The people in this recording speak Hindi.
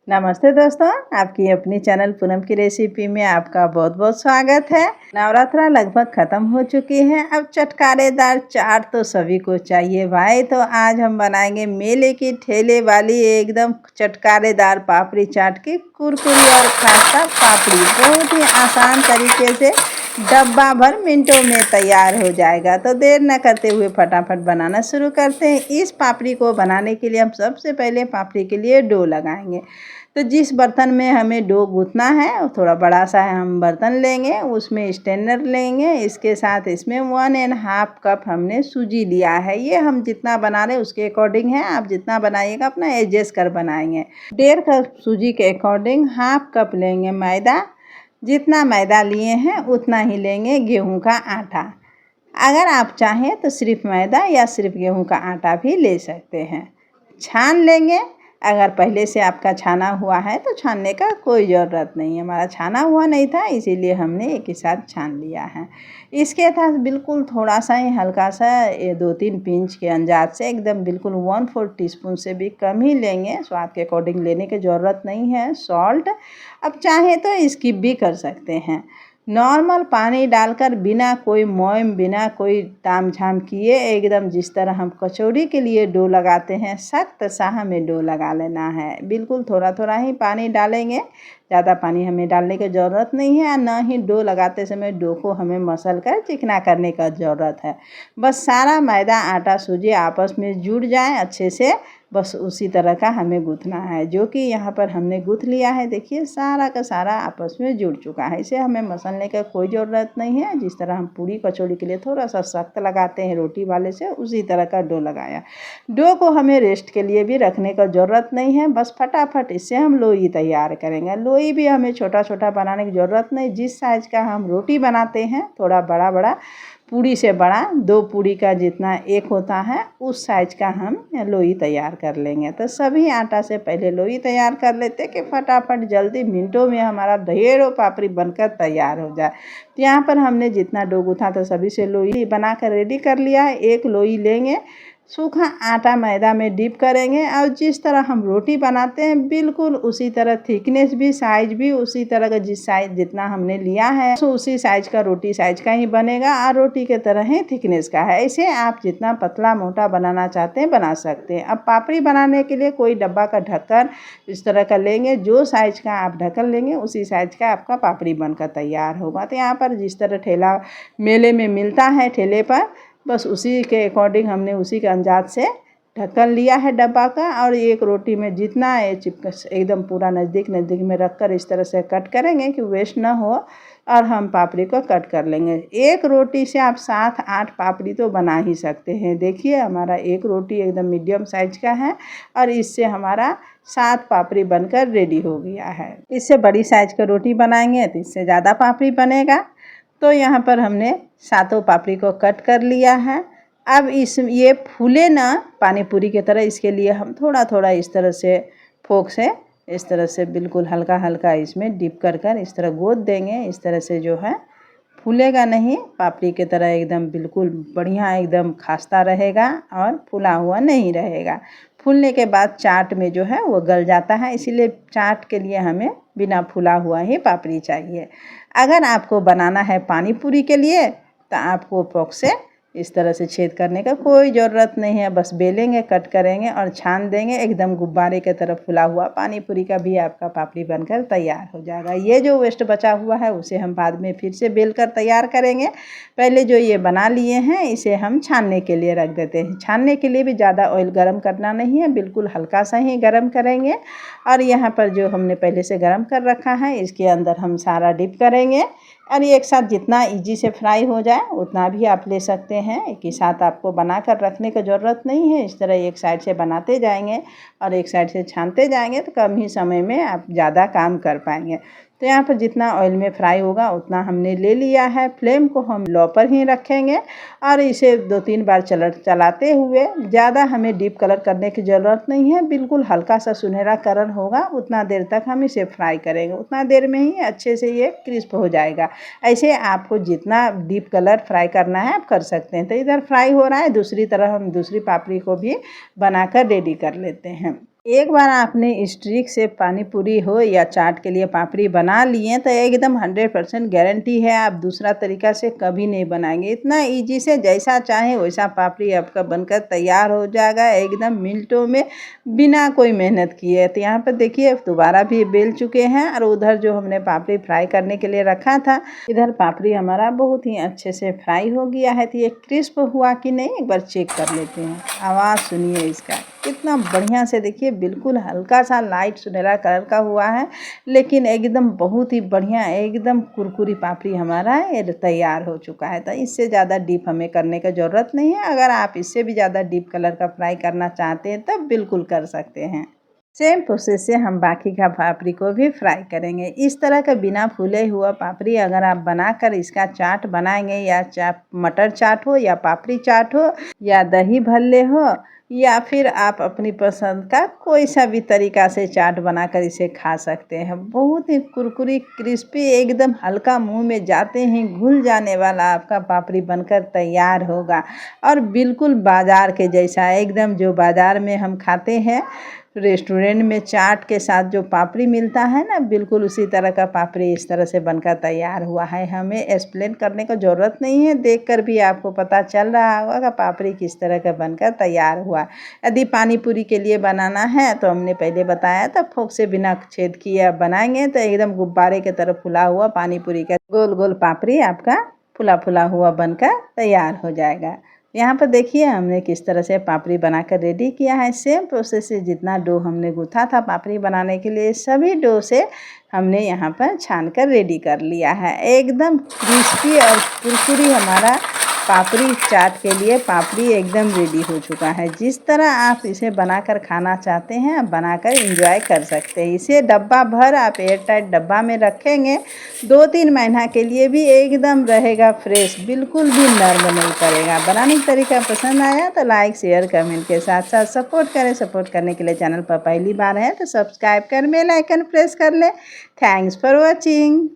नमस्ते दोस्तों, आपकी अपनी चैनल पूनम की रेसिपी में आपका बहुत बहुत स्वागत है। नवरात्रा लगभग ख़त्म हो चुकी है। अब चटकारेदार चाट तो सभी को चाहिए भाई। तो आज हम बनाएंगे मेले की ठेले वाली एकदम चटकारेदार पापड़ी चाट की कुरकुरी और खस्ता पापड़ी। बहुत ही आसान तरीके से डब्बा भर मिनटों में तैयार हो जाएगा। तो देर न करते हुए फटाफट बनाना शुरू करते हैं। इस पापड़ी को बनाने के लिए हम सबसे पहले पापड़ी के लिए डो लगाएंगे। तो जिस बर्तन में हमें डो गूँथना है थोड़ा बड़ा सा हम बर्तन लेंगे, उसमें स्ट्रेनर लेंगे। इसके साथ इसमें 1.5 कप हमने सूजी लिया है। ये हम जितना बना रहे हैं उसके अकॉर्डिंग है, आप जितना बनाइएगा अपना एडजस्ट कर बनाएंगे। 1.5 कप सूजी के अकॉर्डिंग 1/2 कप लेंगे मैदा। जितना मैदा लिए हैं उतना ही लेंगे गेहूं का आटा। अगर आप चाहें तो सिर्फ मैदा या सिर्फ गेहूं का आटा भी ले सकते हैं। छान लेंगे। अगर पहले से आपका छाना हुआ है तो छानने का कोई ज़रूरत नहीं है। हमारा छाना हुआ नहीं था इसीलिए हमने एक ही साथ छान लिया है। इसके साथ बिल्कुल थोड़ा सा ही हल्का सा 2-3 पिंच के अंदाज से एकदम बिल्कुल 1/4 टीस्पून से भी कम ही लेंगे। स्वाद के अकॉर्डिंग लेने की ज़रूरत नहीं है। सॉल्ट अब चाहे तो स्किप भी कर सकते हैं। नॉर्मल पानी डालकर बिना कोई मोयम बिना कोई ताम झाम किए एकदम जिस तरह हम कचौड़ी के लिए डो लगाते हैं सख्त सा हमें डो लगा लेना है। बिल्कुल थोड़ा थोड़ा ही पानी डालेंगे, ज़्यादा पानी हमें डालने की ज़रूरत नहीं है। ना ही डो लगाते समय डो को हमें मसल कर चिकना करने का ज़रूरत है। बस सारा मैदा आटा सूजी आपस में जुड़ जाए अच्छे से, बस उसी तरह का हमें गूँथना है। जो कि यहाँ पर हमने गूँथ लिया है। देखिए सारा का सारा आपस में जुड़ चुका है। इसे हमें मसलने का कोई ज़रूरत नहीं है। जिस तरह हम पूरी कचौड़ी के लिए थोड़ा सा सख्त लगाते हैं रोटी वाले से, उसी तरह का डो लगाया। डो को हमें रेस्ट के लिए भी रखने का ज़रूरत नहीं है। बस फटाफट इससे हम लोई तैयार करेंगे। लोई भी हमें छोटा छोटा बनाने की ज़रूरत नहीं। जिस साइज़ का हम रोटी बनाते हैं थोड़ा बड़ा बड़ा, पूरी से बड़ा 2 पूरी का जितना एक होता है उस साइज का हम लोई तैयार कर लेंगे। तो सभी आटा से पहले लोई तैयार कर लेते कि फटाफट जल्दी मिनटों में हमारा ढेरों पापड़ी बनकर तैयार हो जाए। तो यहाँ पर हमने जितना डो गूँथा था सभी से लोई बनाकर रेडी कर लिया है। एक लोई लेंगे, सूखा आटा मैदा में डिप करेंगे और जिस तरह हम रोटी बनाते हैं बिल्कुल उसी तरह थिकनेस भी साइज भी उसी तरह का जिस साइज जितना हमने लिया है तो उसी साइज का रोटी साइज का ही बनेगा और रोटी के तरह ही थिकनेस का है। इसे आप जितना पतला मोटा बनाना चाहते हैं बना सकते हैं। अब पापड़ी बनाने के लिए कोई डब्बा का ढक्कन इस तरह का लेंगे। जो साइज का आप ढक्कन लेंगे उसी साइज का आपका पापड़ी बनकर तैयार होगा। तो यहाँ पर जिस तरह ठेला मेले में मिलता है ठेले पर, बस उसी के अकॉर्डिंग हमने उसी के अंदाज से ढक्कन लिया है डब्बा का। और एक रोटी में जितना है चिपक एकदम पूरा नज़दीक नज़दीक में रखकर इस तरह से कट करेंगे कि वेस्ट ना हो और हम पापड़ी को कट कर लेंगे। एक रोटी से आप 7-8 पापड़ी तो बना ही सकते हैं। देखिए हमारा एक रोटी एकदम मीडियम साइज का है और इससे हमारा 7 पापड़ी बनकर रेडी हो गया है। इससे बड़ी साइज का रोटी बनाएंगे तो इससे ज़्यादा पापड़ी बनेगा। तो यहाँ पर हमने 7 पापड़ी को कट कर लिया है। अब ये फूले ना पानी पूरी की तरह, इसके लिए हम थोड़ा थोड़ा इस तरह से फोक से इस तरह से बिल्कुल हल्का हल्का इसमें डिप कर कर इस तरह गोद देंगे। इस तरह से जो है फूलेगा नहीं, पापड़ी की तरह एकदम बिल्कुल बढ़िया एकदम खस्ता रहेगा और फूला हुआ नहीं रहेगा। फूलने के बाद चाट में जो है वो गल जाता है, इसीलिए चाट के लिए हमें बिना फूला हुआ ही पापड़ी चाहिए। अगर आपको बनाना है पानी पूरी के लिए तो आपको फोक से इस तरह से छेद करने का कोई ज़रूरत नहीं है। बस बेलेंगे, कट करेंगे और छान देंगे। एकदम गुब्बारे की तरफ फुला हुआ पानी पूरी का भी आपका पापड़ी बनकर तैयार हो जाएगा। ये जो वेस्ट बचा हुआ है उसे हम बाद में फिर से बेल कर तैयार करेंगे। पहले जो ये बना लिए हैं इसे हम छानने के लिए रख देते हैं। छानने के लिए भी ज़्यादा ऑयल गर्म करना नहीं है, बिल्कुल हल्का सा ही गर्म करेंगे। और यहाँ पर जो हमने पहले से गर्म कर रखा है इसके अंदर हम सारा डिप करेंगे और एक साथ जितना इजी से फ्राई हो जाए उतना भी आप ले सकते हैं। एक ही साथ आपको बना कर रखने की ज़रूरत नहीं है। इस तरह एक साइड से बनाते जाएंगे और एक साइड से छानते जाएंगे तो कम ही समय में आप ज़्यादा काम कर पाएंगे। तो यहाँ पर जितना ऑयल में फ्राई होगा उतना हमने ले लिया है। फ्लेम को हम लो पर ही रखेंगे और इसे 2-3 बार चलाते हुए, ज़्यादा हमें डीप कलर करने की ज़रूरत नहीं है। बिल्कुल हल्का सा सुनहरा कलर होगा उतना देर तक हम इसे फ्राई करेंगे, उतना देर में ही अच्छे से ये क्रिस्प हो जाएगा। ऐसे आपको जितना डीप कलर फ्राई करना है आप कर सकते हैं। तो इधर फ्राई हो रहा है, दूसरी तरफ हम दूसरी पापड़ी को भी बनाकर रेडी कर लेते हैं। एक बार आपने स्टिक से पानी पूरी हो या चाट के लिए पापड़ी बना लिए तो एकदम 100% गारंटी है आप दूसरा तरीका से कभी नहीं बनाएंगे। इतना इजी से जैसा चाहे वैसा पापड़ी आपका बनकर तैयार हो जाएगा एकदम मिनटों में, बिना कोई मेहनत किए। तो यहाँ पर देखिए दोबारा भी बेल चुके हैं और उधर जो हमने पापड़ी फ्राई करने के लिए रखा था, इधर पापड़ी हमारा बहुत ही अच्छे से फ्राई हो गया है। तो ये क्रिस्प हुआ कि नहीं एक बार चेक कर लेते हैं। आवाज़ सुनिए इसका, कितना बढ़िया से देखिए, बिल्कुल हल्का सा लाइट सुनहरा कलर का हुआ है, लेकिन एकदम बहुत ही बढ़िया एकदम कुरकुरी पापड़ी हमारा ये तैयार हो चुका है। तो इससे ज़्यादा डीप हमें करने की ज़रूरत नहीं है। अगर आप इससे भी ज़्यादा डीप कलर का फ्राई करना चाहते हैं तब बिल्कुल कर सकते हैं। सेम प्रोसेस से हम बाकी का पापड़ी को भी फ्राई करेंगे। इस तरह का बिना फूले हुआ पापड़ी अगर आप बनाकर इसका चाट बनाएंगे, या मटर चाट हो या पापड़ी चाट हो या दही भल्ले हो या फिर आप अपनी पसंद का कोई सा भी तरीका से चाट बनाकर इसे खा सकते हैं। बहुत ही कुरकुरी क्रिस्पी एकदम हल्का मुंह में जाते ही घुल जाने वाला आपका पापड़ी बनकर तैयार होगा और बिल्कुल बाज़ार के जैसा एकदम, जो बाज़ार में हम खाते हैं रेस्टोरेंट में चाट के साथ जो पापड़ी मिलता है ना, बिल्कुल उसी तरह का पापड़ी इस तरह से बनकर तैयार हुआ है। हमें एक्सप्लेन करने की ज़रूरत नहीं है, देखकर भी आपको पता चल रहा होगा कि पापड़ी किस तरह का बनकर तैयार हुआ। यदि पानी पूरी के लिए बनाना है तो हमने पहले बताया था, फोक से बिना छेद किए बनाएंगे तो एकदम गुब्बारे की तरह फुला हुआ पानी पूरी का गोल गोल पापड़ी आपका फुला फुला हुआ बनकर तैयार हो जाएगा। यहाँ पर देखिए हमने किस तरह से पापड़ी बनाकर रेडी किया है। सेम प्रोसेस से जितना डो हमने गूँथा था पापड़ी बनाने के लिए, सभी डो से हमने यहाँ पर छान कर रेडी कर लिया है। एकदम क्रिस्पी और कुरकुरी हमारा पापड़ी चाट के लिए पापड़ी एकदम रेडी हो चुका है। जिस तरह आप इसे बनाकर खाना चाहते हैं आप बनाकर एंजॉय कर सकते हैं। इसे डब्बा भर आप एयर टाइट डब्बा में रखेंगे 2-3 महीना के लिए भी एकदम रहेगा फ्रेश, बिल्कुल भी नर्म नहीं पड़ेगा। बनाने का तरीका पसंद आया तो लाइक शेयर कमेंट के साथ साथ सपोर्ट करें। सपोर्ट करने के लिए चैनल पर पहली बार है तो सब्सक्राइब कर बेल आइकन प्रेस कर लें। Thanks for watching.